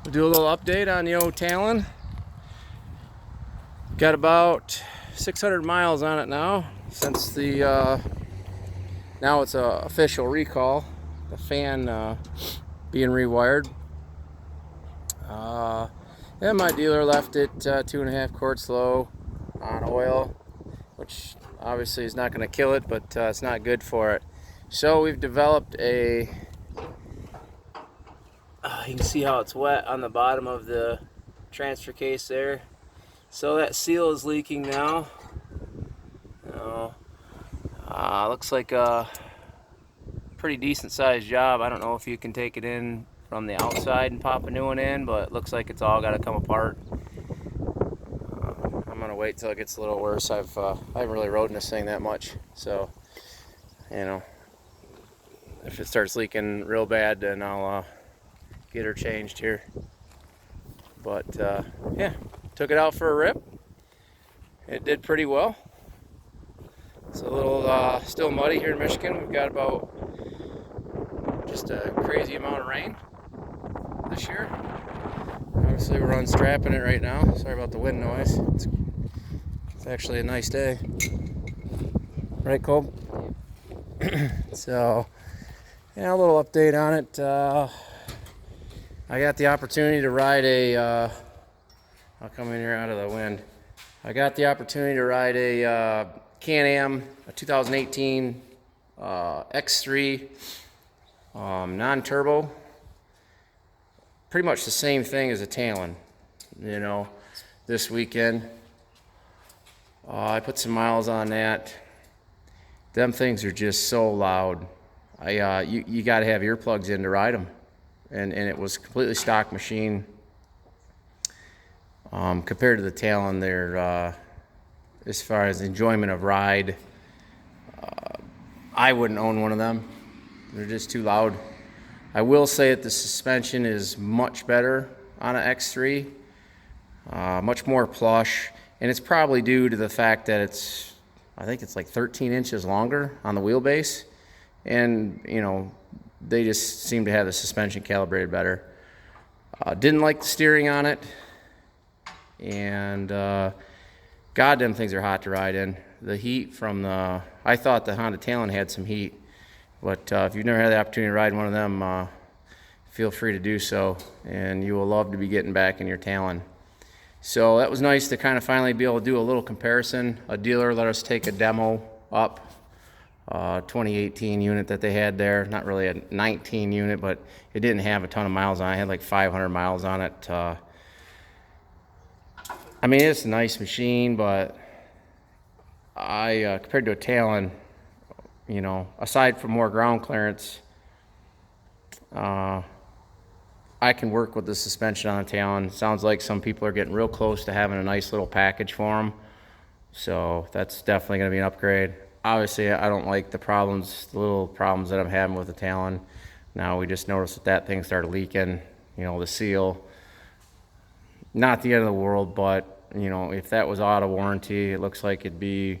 We'll do a little update on the old Talon. Got about 600 miles on it now since the now it's a official recall. The fan being rewired. And my dealer left it 2.5 quarts low on oil, which obviously is not going to kill it, but it's not good for it. So we've developed a. You can see how it's wet on the bottom of the transfer case there. So that seal is leaking now. Looks like a pretty decent sized job. I don't know if you can take it in from the outside and pop a new one in, but it looks like it's all got to come apart. I'm gonna wait till it gets a little worse. I haven't really rode in this thing that much, so if it starts leaking real bad, then I'll get her changed here. But yeah, took it out for a rip. It did pretty well. It's a little still muddy here in Michigan. We've got about just a crazy amount of rain this year. Obviously we're unstrapping it right now. Sorry about the wind noise. It's actually a nice day. Right, Cole? So, yeah, a little update on it. I got the opportunity to ride a, I'll come in here out of the wind. I got the opportunity to ride a Can-Am, a 2018 X3 non-turbo. Pretty much the same thing as a Talon, this weekend. I put some miles on that. Them things are just so loud. You got to have earplugs in to ride them. And it was a completely stock machine. Compared to the Talon, they're as far as enjoyment of ride, I wouldn't own one of them. They're just too loud. I will say that the suspension is much better on an X3, much more plush, and it's probably due to the fact that I think it's like 13 inches longer on the wheelbase, and they just seem to have the suspension calibrated better. Didn't like the steering on it, and goddamn things are hot to ride in. The heat from I thought the Honda Talon had some heat, but if you've never had the opportunity to ride one of them, feel free to do so, and you will love to be getting back in your Talon. So that was nice to kind of finally be able to do a little comparison. A dealer let us take a demo up. 2018 unit that they had there, not really a 19 unit, but it didn't have a ton of miles on it. It had like 500 miles on it. I mean, it's a nice machine, but compared to a Talon, aside from more ground clearance, I can work with the suspension on a Talon. Sounds like some people are getting real close to having a nice little package for them, so that's definitely going to be an upgrade. Obviously, I don't like the little problems that I'm having with the Talon. Now we just noticed that thing started leaking, the seal. Not the end of the world, but, if that was out of warranty, it looks like it'd be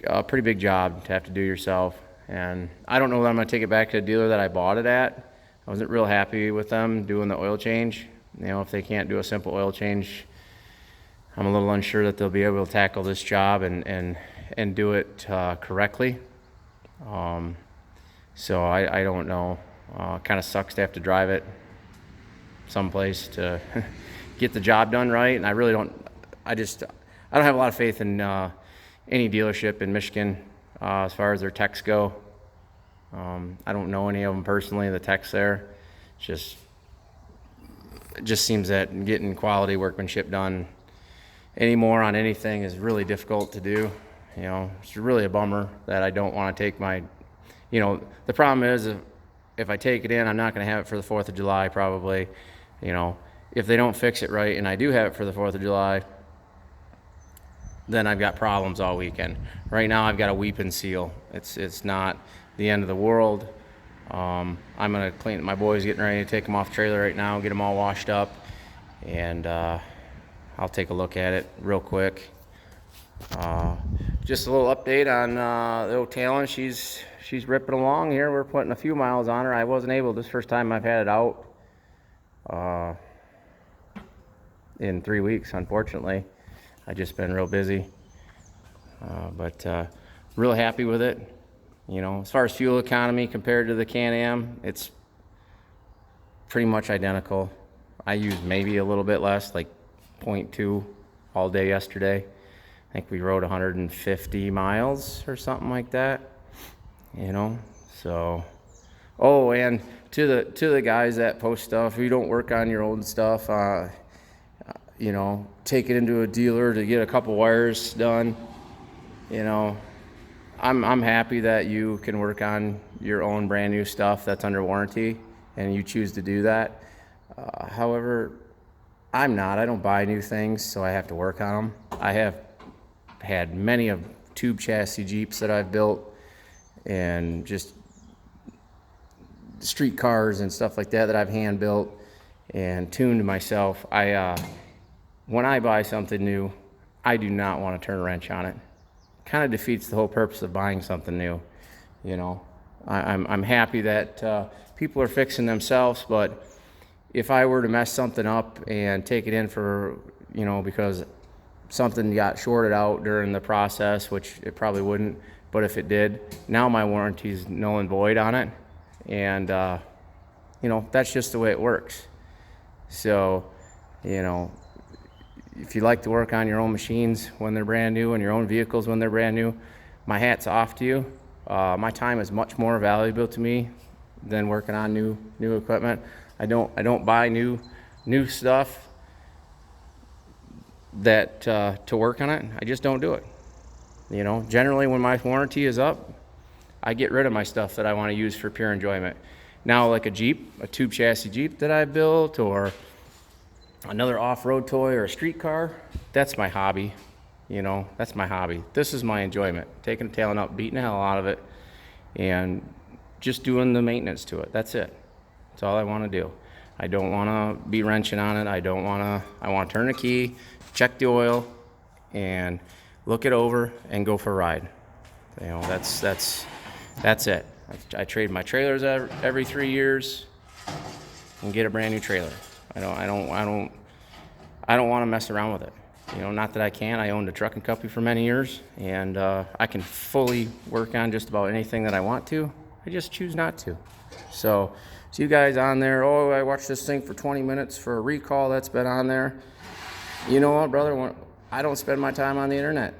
a pretty big job to have to do yourself. And I don't know that I'm going to take it back to the dealer that I bought it at. I wasn't real happy with them doing the oil change. If they can't do a simple oil change, I'm a little unsure that they'll be able to tackle this job and do it correctly. So I don't know. Kind of sucks to have to drive it someplace to get the job done right. And I really don't. I don't have a lot of faith in any dealership in Michigan as far as their techs go. I don't know any of them personally. The techs there, it just seems that getting quality workmanship done anymore on anything is really difficult to do. It's really a bummer that I don't want to take my, the problem is if I take it in, I'm not going to have it for the 4th of July probably. If they don't fix it right and I do have it for the 4th of July, then I've got problems all weekend. Right now I've got a weeping seal. It's not the end of the world. I'm going to clean, my boy's getting ready to take them off the trailer right now, get them all washed up, and I'll take a look at it real quick. Just a little update on the old Talon. She's ripping along here. We're putting a few miles on her. I wasn't able, this first time I've had it out. in 3 weeks, unfortunately. I just been real busy, but real happy with it. You know, as far as fuel economy compared to the Can-Am, it's pretty much identical. I used maybe a little bit less, like 0.2 all day yesterday. I think we rode 150 miles or something like that, you know. So, oh, and to the guys that post stuff, if you don't work on your own stuff, you know, take it into a dealer to get a couple wires done. You know, I'm happy that you can work on your own brand new stuff that's under warranty and you choose to do that. However, I don't buy new things, so I have to work on them. I have had many of tube chassis Jeeps that I've built and just street cars and stuff like that I've hand built and tuned myself. When I buy something new, I do not want to turn a wrench on it. Kind of defeats the whole purpose of buying something new. You know, I'm happy that people are fixing themselves, but if I were to mess something up and take it in for, you know, because something got shorted out during the process, which it probably wouldn't, but if it did, now my warranty is null and void on it. And, you know, that's just the way it works. So, you know, if you like to work on your own machines when they're brand new and your own vehicles when they're brand new, my hat's off to you. My time is much more valuable to me than working on new equipment. I don't buy new stuff that to work on it. I just don't do it. You know, generally when my warranty is up, I get rid of my stuff that I want to use for pure enjoyment. Now, like a Jeep, a tube chassis Jeep that I built, or another off-road toy or a street car, that's my hobby. You know, that's my hobby. This is my enjoyment. Taking the Talon up, beating the hell out of it, and just doing the maintenance to it. That's it. That's all I want to do. I don't want to be wrenching on it. I want to turn the key, check the oil, and look it over and go for a ride. You know, that's it. I trade my trailers every 3 years and get a brand new trailer. I don't want to mess around with it. You know, not that I can't. I owned a trucking company for many years, and I can fully work on just about anything that I want to. I just choose not to. So you guys on there, oh, I watched this thing for 20 minutes for a recall that's been on there. You know what, brother? I don't spend my time on the internet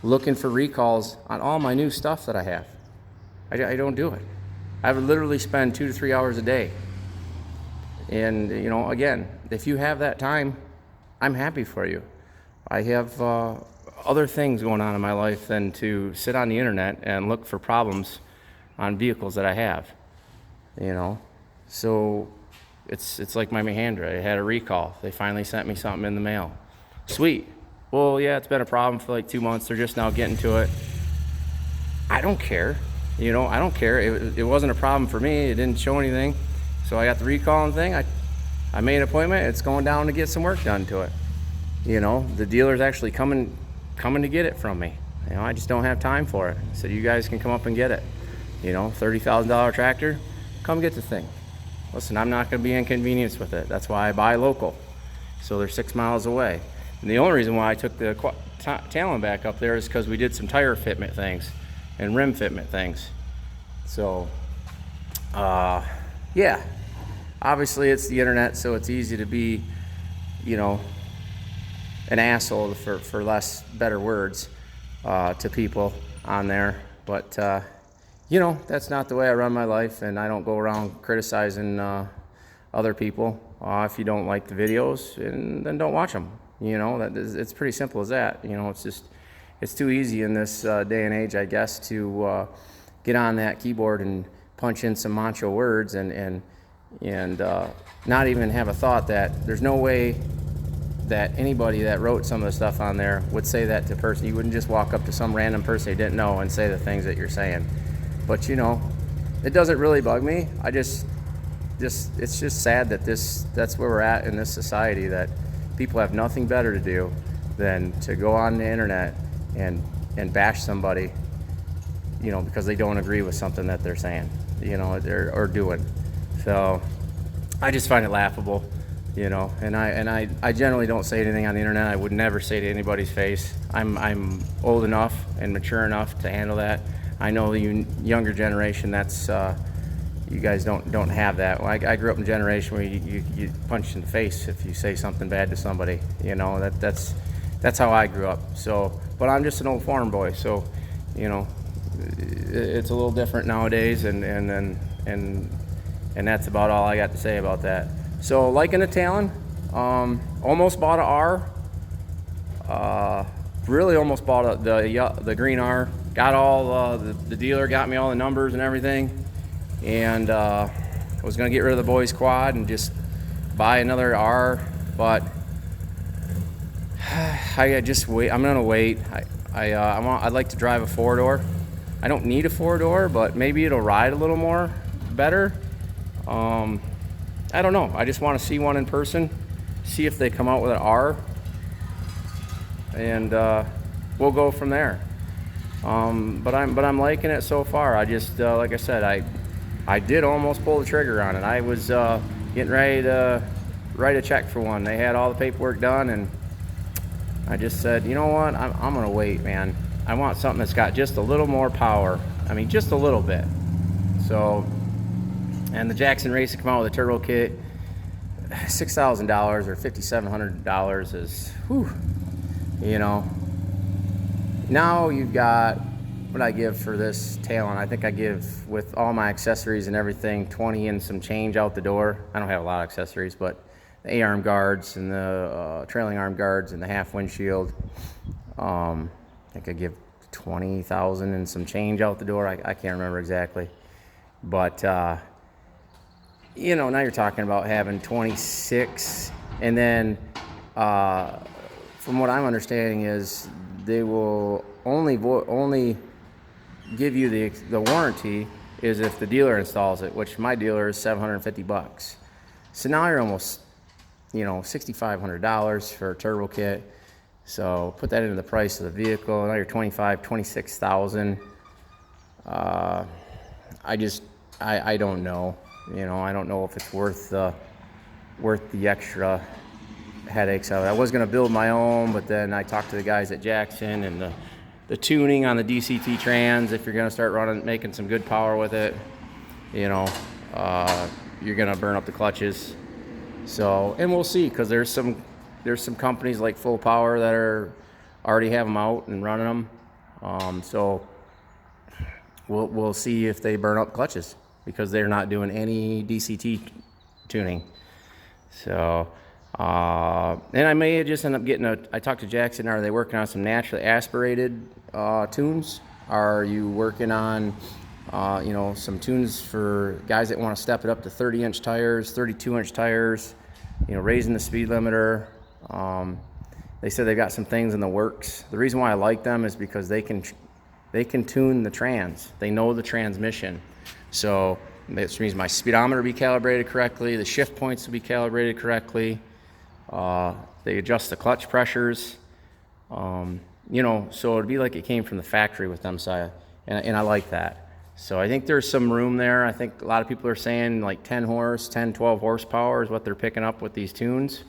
looking for recalls on all my new stuff that I have. I don't do it. I would literally spend 2 to 3 hours a day. And, you know, again, if you have that time, I'm happy for you. I have other things going on in my life than to sit on the internet and look for problems on vehicles that I have, you know. So it's like my Mahindra. I had a recall. They finally sent me something in the mail. Sweet. Well, yeah, it's been a problem for like 2 months. They're just now getting to it. I don't care. You know, I don't care. It wasn't a problem for me. It didn't show anything. So I got the recalling thing. I made an appointment. It's going down to get some work done to it. You know, the dealer's actually coming to get it from me. You know, I just don't have time for it. So you guys can come up and get it. You know, $30,000 tractor, come get the thing. Listen, I'm not going to be inconvenienced with it. That's why I buy local. So they're 6 miles away. And the only reason why I took the Talon back up there is because we did some tire fitment things and rim fitment things. So, yeah. Obviously, it's the internet, so it's easy to be, you know, an asshole, for less better words, to people on there. But, you know, that's not the way I run my life, and I don't go around criticizing other people. If you don't like the videos, then don't watch them. You know, it's pretty simple as that. You know, it's too easy in this day and age, I guess, to get on that keyboard and punch in some macho words and not even have a thought that there's no way that anybody that wrote some of the stuff on there would say that to a person. You wouldn't just walk up to some random person you didn't know and say the things that you're saying. But, you know, it doesn't really bug me. It's just sad that that's where we're at in this society, that people have nothing better to do than to go on the internet and bash somebody, you know, because they don't agree with something that they're saying, you know, or doing. So I just find it laughable. you know. And I generally don't say anything on the internet. I would never say to anybody's face. I'm old enough and mature enough to handle that. I know the younger generation, that's you guys don't have that. Well, I grew up in a generation where you punch in the face if you say something bad to somebody. You know, that's how I grew up. So, but I'm just an old farm boy, so you know, it's a little different nowadays, and that's about all I got to say about that. So, liking a Talon, almost bought a R. Really almost bought the green R. Got all the dealer got me all the numbers and everything, and I was gonna get rid of the boys quad and just buy another R, but I just wait. I'm gonna wait. I'd like to drive a 4-door. I don't need a 4-door, but maybe it'll ride a little more better. I don't know. I just want to see one in person, see if they come out with an R, and we'll go from there. But I'm liking it so far. I just like I said, I did almost pull the trigger on it. I was getting ready to write a check for one. They had all the paperwork done, and I just said, you know what? I'm gonna wait, man. I want something that's got just a little more power. I mean, just a little bit. So, and the Jackson Race come out with a turbo kit. $6,000 or $5,700 is, whew, you know. Now you've got, what I give for this Talon, I think I give, with all my accessories and everything, 20 and some change out the door. I don't have a lot of accessories, but the A-arm guards and the trailing arm guards and the half windshield, I think I give 20,000 and some change out the door. I can't remember exactly, but you know, now you're talking about having 26, and then from what I'm understanding is they will only give you the warranty is if the dealer installs it, which my dealer is $750. So now you're almost, you know, $6,500 for a turbo kit. So put that into the price of the vehicle. Now you're 26,000. I don't know. You know, I don't know if it's worth the extra headaches of it. I was going to build my own, but then I talked to the guys at Jackson, and the tuning on the DCT trans, if you're going to start making some good power with it, you know, you're going to burn up the clutches. So, and we'll see, because there's some companies like Full Power that are already have them out and running them. So we'll see if they burn up clutches, because they're not doing any DCT tuning. So, and I may just end up getting I talked to Jackson, are they working on some naturally aspirated tunes? Are you working on, you know, some tunes for guys that want to step it up to 30-inch tires, 32-inch tires, you know, raising the speed limiter? They said they've got some things in the works. The reason why I like them is because they can tune the trans. They know the transmission. So this means my speedometer will be calibrated correctly, the shift points will be calibrated correctly, they adjust the clutch pressures, you know, so it'd be like it came from the factory with them, so and I like that. So I think there's some room there. I think a lot of people are saying like 10, 12 horsepower is what they're picking up with these tunes.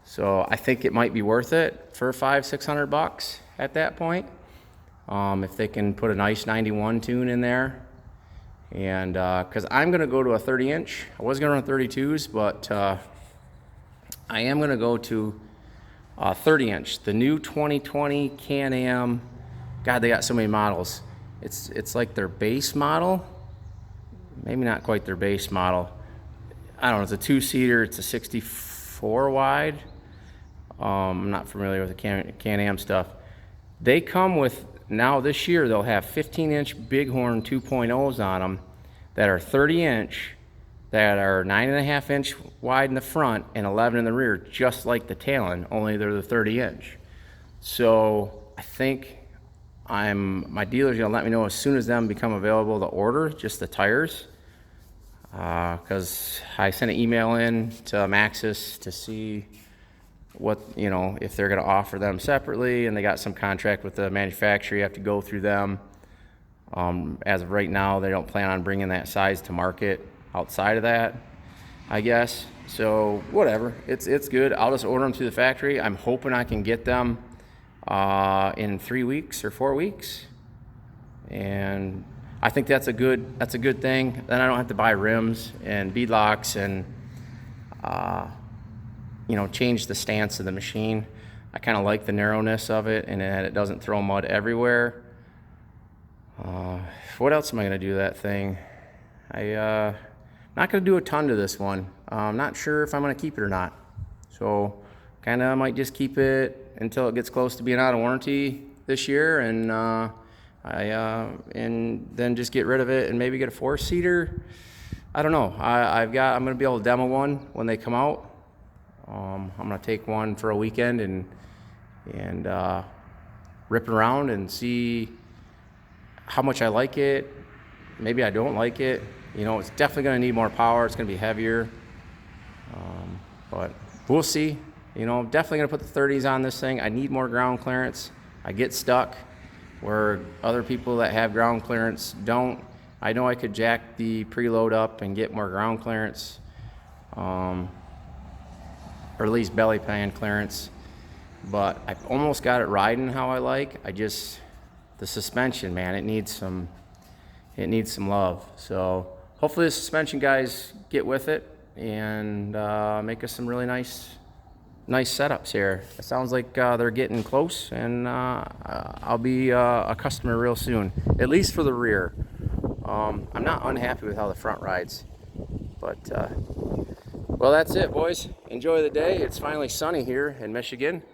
So I think it might be worth it for $500-600 at that point, if they can put a nice 91 tune in there. And because I'm going to go to a 30-inch. I was going to run 32s, but I am going to go to a 30-inch. The new 2020 Can-Am, God, they got so many models. It's like their base model. Maybe not quite their base model. I don't know, it's a 2-seater. It's a 64 wide. I'm not familiar with the Can-Am stuff. They come with, now this year, they'll have 15-inch Bighorn 2.0s on them that are 30-inch, that are 9.5-inch wide in the front and 11 in the rear, just like the Talon, only they're the 30-inch. So I think my dealer's gonna let me know as soon as them become available to order, just the tires. Because I sent an email in to Maxxis to see what, you know, if they're going to offer them separately, and they got some contract with the manufacturer. You have to go through them. As of right now, they don't plan on bringing that size to market outside of that, I guess. So whatever, it's good. I'll just order them through the factory. I'm hoping I can get them in 3 weeks or 4 weeks, and I think that's a good thing. Then I don't have to buy rims and bead locks and change the stance of the machine. I kind of like the narrowness of it, and that it doesn't throw mud everywhere. What else am I gonna do to that thing? Not gonna do a ton to this one. I'm not sure if I'm gonna keep it or not. So kind of might just keep it until it gets close to being out of warranty this year, and and then just get rid of it and maybe get a 4-seater. I don't know. I'm gonna be able to demo one when they come out. I'm gonna take one for a weekend and rip it around and see how much I like it. Maybe I don't like it. It's definitely gonna need more power. It's gonna be heavier, but we'll see. Definitely gonna put the 30s on this thing. I need more ground clearance. I get stuck where other people that have ground clearance don't. I know I could jack the preload up and get more ground clearance, or at least belly pan clearance, but I've almost got it riding how I like. The suspension, man, it needs some love. So hopefully the suspension guys get with it and make us some really nice setups here. It sounds like they're getting close, and I'll be a customer real soon, at least for the rear. I'm not unhappy with how the front rides, but well, that's it, boys. Enjoy the day. It's finally sunny here in Michigan.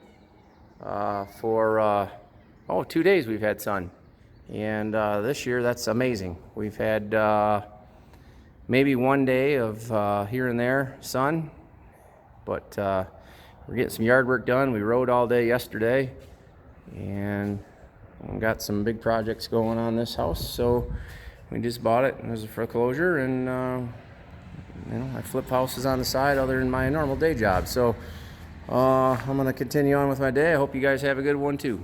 For 2 days we've had sun, and this year that's amazing. We've had maybe 1 day of here and there sun, but we're getting some yard work done. We rode all day yesterday, and we got some big projects going on this house, so we just bought it as a foreclosure, and I flip houses on the side other than my normal day job. So I'm going to continue on with my day. I hope you guys have a good one too.